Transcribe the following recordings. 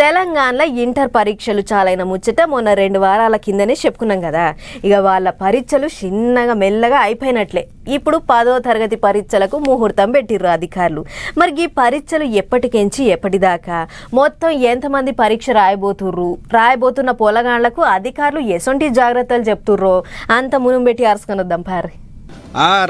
తెలంగాణలో ఇంటర్ పరీక్షలు చాలైన ముచ్చట మొన్న 2 వారాల కిందనే చెప్పుకున్నాం కదా. ఇక వాళ్ళ పరీక్షలు చిన్నగా మెల్లగా అయిపోయినట్లే. ఇప్పుడు 10వ తరగతి పరీక్షలకు ముహూర్తం పెట్టిర్రు అధికారులు. మరి ఈ పరీక్షలు ఎప్పటికెంచి ఎప్పటిదాకా, మొత్తం ఎంతమంది పరీక్ష రాయబోతున్న పొలగాళ్లకు అధికారులు ఎసొంటి జాగ్రత్తలు చెప్తుర్రో అంత మునుం పెట్టి అరుసుకొనొద్దాం పారి.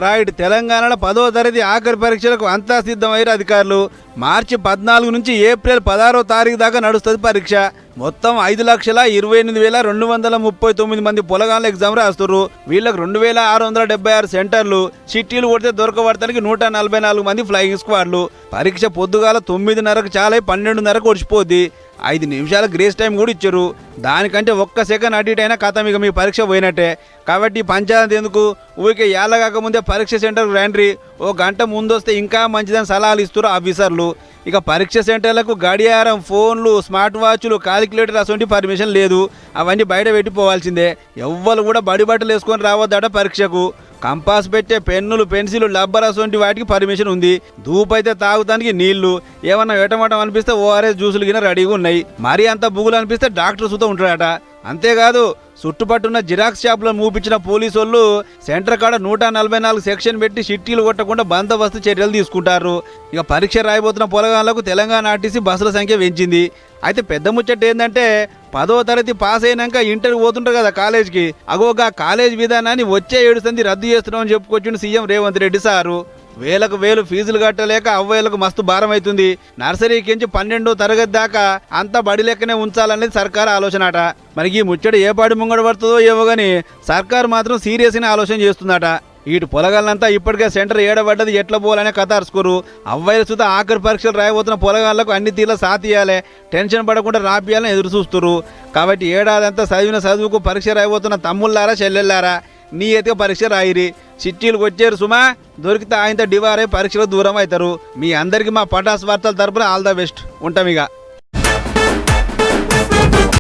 రైట్. తెలంగాణలో 10వ తరగతి ఆఖరి పరీక్షలకు అంతా సిద్ధమయ్యారు అధికారులు. మార్చి 14 నుంచి ఏప్రిల్ 16వ తారీఖు దాకా నడుస్తుంది పరీక్ష. మొత్తం 5,28,239 మంది పొలగాళ్ళ ఎగ్జామ్ రాస్తున్నారు. వీళ్ళకి 2,676 సెంటర్లు. చిట్టీలు కొడితే దొరకబడతానికి 144 మంది ఫ్లయింగ్ స్క్వాడ్లు. పరీక్ష పొద్దుగాల 9:30కు చాలై 12:30కు వచ్చిపోద్ది. 5 నిమిషాల గ్రేస్ టైం కూడా ఇచ్చారు. దానికంటే 1 సెకండ్ అటు ఇటు అయినా కథ మీ పరీక్ష పోయినట్టే. కాబట్టి పంచాయతీ ఎందుకు, ఊరికే ఏళ్ళ కాకముందే పరీక్ష సెంటర్కు రండి, ఓ గంట ముందొస్తే ఇంకా మంచిదని సలహాలు ఇస్తారు ఆఫీసర్లు. ఇక పరీక్ష సెంటర్లకు గడియారం, ఫోన్లు, స్మార్ట్ వాచ్లు, కాలిక్యులేటర్ అసలు పర్మిషన్ లేదు. అవన్నీ బయట పెట్టిపోవాల్సిందే. ఎవ్వరు కూడా బడి బట్టలు వేసుకొని రావద్దట పరీక్షకు. కంపాస్ పెట్టే పెన్నులు, పెన్సిల్, రబ్బర్ అసొంటి వాటికి పర్మిషన్ ఉంది. ధూపైతే తాగుతానికి నీళ్లు, ఏమన్నా వెటమటం అనిపిస్తే ఓఆర్ఎస్ జ్యూసులు గిన రెడీగా ఉన్నాయి. మరీ అంత బుగులు అనిపిస్తే డాక్టర్ సుతం ఉంటాడట. అంతేకాదు, చుట్టుపట్టున్న జిరాక్స్ షాపులో మూపించిన పోలీసు వాళ్ళు సెంటర్ కాడ 144 సెక్షన్ పెట్టి చిట్టీలు కొట్టకుండా బందోబస్తు చర్యలు తీసుకుంటారు. ఇక పరీక్ష రాయబోతున్న పొలగాళ్లకు తెలంగాణ ఆర్టీసీ బస్సుల సంఖ్య పెంచింది. అయితే పెద్ద ముచ్చట ఏంటంటే 10వ తరగతి పాస్ అయినాక ఇంటర్కి పోతుంటారు కదా కాలేజ్కి, అగోగా కాలేజ్ విధానాన్ని వచ్చే 7 సంది రద్దు చేస్తున్నామని చెప్పుకొచ్చిన సీఎం రేవంత్ రెడ్డి సారు. వేలకు వేలు ఫీజులు కట్టలేక అవ్వలకు మస్తు భారం అవుతుంది. నర్సరీకించి 12వ తరగతి దాకా అంతా బడి లెక్కనే ఉంచాలనేది సర్కారు ఆలోచనట. మరి ఈ ముచ్చట ఏ పాడి ముంగడ పడుతుందో ఏమో కానీ సర్కారు మాత్రం సీరియస్గానే ఆలోచన చేస్తుందట. ఇటు పొలగాళ్ళంతా ఇప్పటికే సెంటర్ ఏడబడ్డది, ఎట్లా పోవాలనే కథ అరుచుకోరు. అవ్వాయిలు సుతా ఆఖరి పరీక్షలు రాయబోతున్న పొలగాళ్లకు అన్ని తీర్ల సాతియాలే, టెన్షన్ పడకుండా రాపియాలని ఎదురు చూస్తున్నారు. కాబట్టి ఏడాదంతా చదివిన చదువుకు పరీక్ష రాయబోతున్న తమ్ముళ్ళారా చెల్లెళ్ళారా, నీ ఎత్తుగా పరీక్ష రాయిరి. చిట్టీలకు వచ్చారు సుమా, దొరికితే ఆయనతో డివారై పరీక్షలో దూరం అవుతారు. మీ అందరికీ మా పటాస్ వార్తల తరపున ఆల్ ద బెస్ట్. ఉంటాం ఇక.